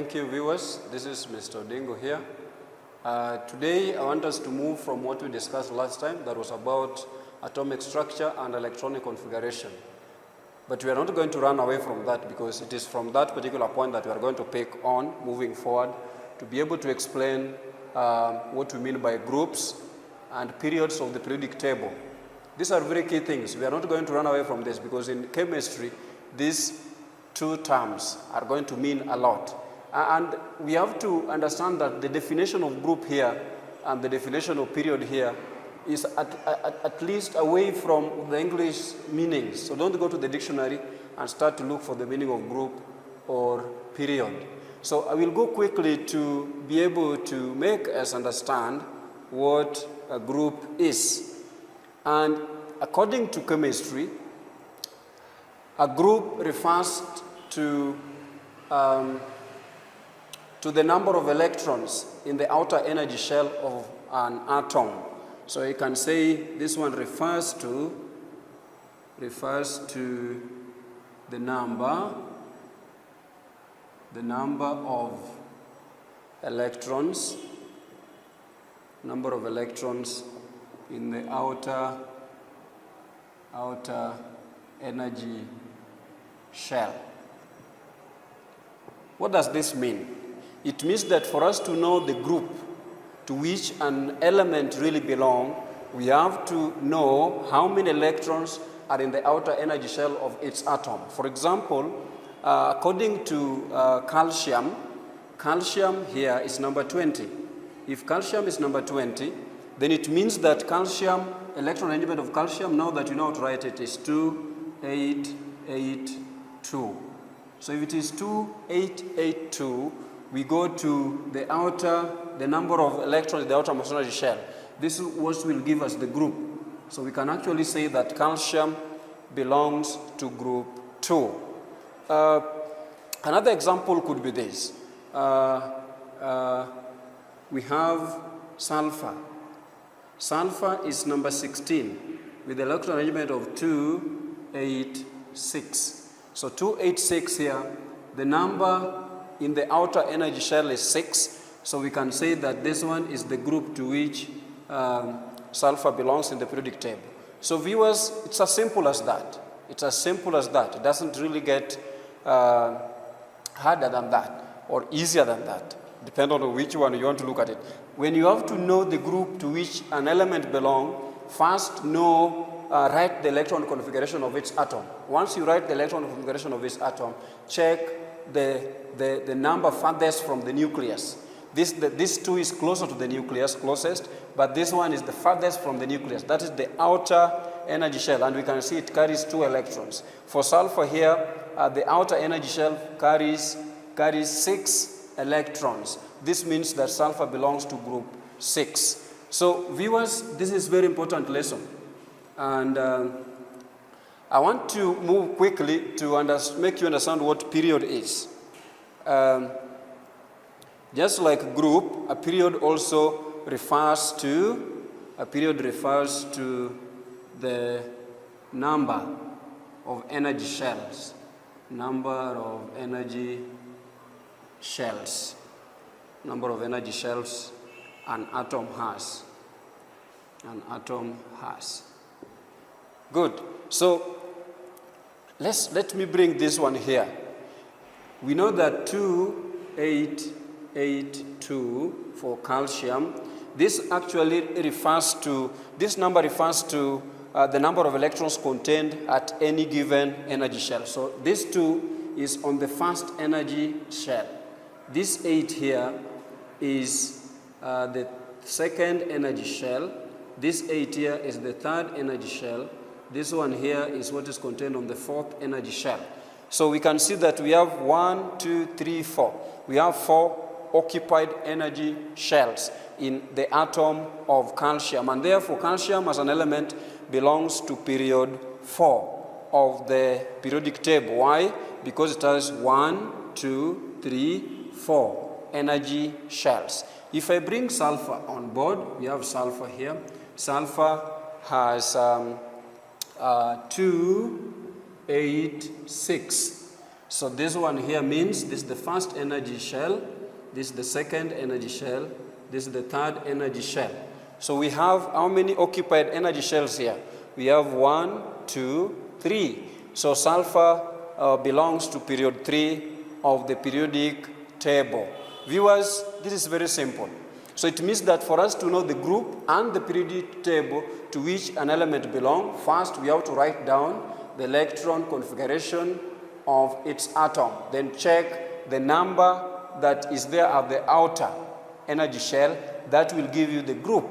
Thank you, viewers. This is Mr. Odingo here. Today, I want us to move from what we discussed last time, that was about atomic structure and electronic configuration. But we are not going to run away from that, because it is from that particular point that we are going to pick on moving forward to be able to explain what we mean by groups and periods of the periodic table. These are very key things. We are not going to run away from this, because in chemistry, these two terms are going to mean a lot. And we have to understand that the definition of group here and the definition of period here is at least away from the English meanings. So don't go to the dictionary and start to look for the meaning of group or period. So I will go quickly to be able to make us understand what a group is. And according to chemistry, a group refers to the number of electrons in the outer energy shell of an atom. So you can say this one refers to the number of electrons in the outer energy shell. What does this mean? It means that for us to know the group to which an element really belongs, we have to know how many electrons are in the outer energy shell of its atom. For example, according to calcium here is number 20. If calcium is number 20, then it means that calcium, electron arrangement of calcium, now that you know how to write it, is 2882. So if it is 2882, we go to the number of electrons in the outer energy shell. This is what will give us the group. So we can actually say that calcium belongs to group 2. Another example could be this. We have sulfur. Sulfur is number 16 with the electron arrangement of 286. So 286 here, the number in the outer energy shell is 6. So we can say that this one is the group to which sulfur belongs in the periodic table. So viewers, it's as simple as that. It's as simple as that. It doesn't really get harder than that or easier than that, depending on which one you want to look at it. When you have to know the group to which an element belongs, first write the electron configuration of its atom. Once you write the electron configuration of its atom, check the number farthest from the nucleus. This 2 is closer to the nucleus, closest, but this one is the farthest from the nucleus. That is the outer energy shell, and we can see it carries 2 electrons. For sulfur here, the outer energy shell carries 6 electrons. This means that sulfur belongs to group 6. So viewers, this is a very important lesson. And I want to move quickly to make you understand what period is. Just like group, a period also refers to the number of energy shells. Number of energy shells an atom has. Good. So let me bring this one here. We know that 2882 for calcium. This number refers to the number of electrons contained at any given energy shell. So this 2 is on the first energy shell. This 8 here is the second energy shell. This 8 here is the third energy shell. This one here is what is contained on the fourth energy shell. So we can see that we have 1, 2, 3, 4. We have 4 occupied energy shells in the atom of calcium. And therefore, calcium as an element belongs to period 4 of the periodic table. Why? Because it has 1, 2, 3, 4 energy shells. If I bring sulfur on board, we have sulfur here. Sulfur has 2, 8, 6. So this one here means this is the first energy shell, this is the second energy shell, this is the third energy shell. So we have how many occupied energy shells here? We have 1, 2, 3. So sulfur belongs to period 3 of the periodic table. Viewers, this is very simple. So it means that for us to know the group and the periodic table to which an element belongs, first we have to write down the electron configuration of its atom. Then check the number that is there at the outer energy shell. That will give you the group.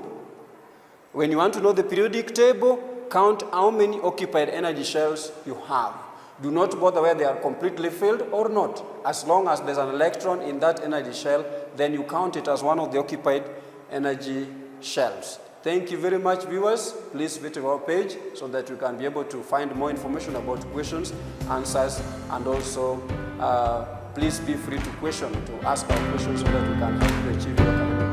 When you want to know the periodic table, count how many occupied energy shells you have. Do not bother whether they are completely filled or not. As long as there's an electron in that energy shell, then you count it as one of the occupied energy shells. Thank you very much, viewers. Please visit our page so that you can be able to find more information about questions, answers, and also please be free to ask our questions so that we can help you achieve your academic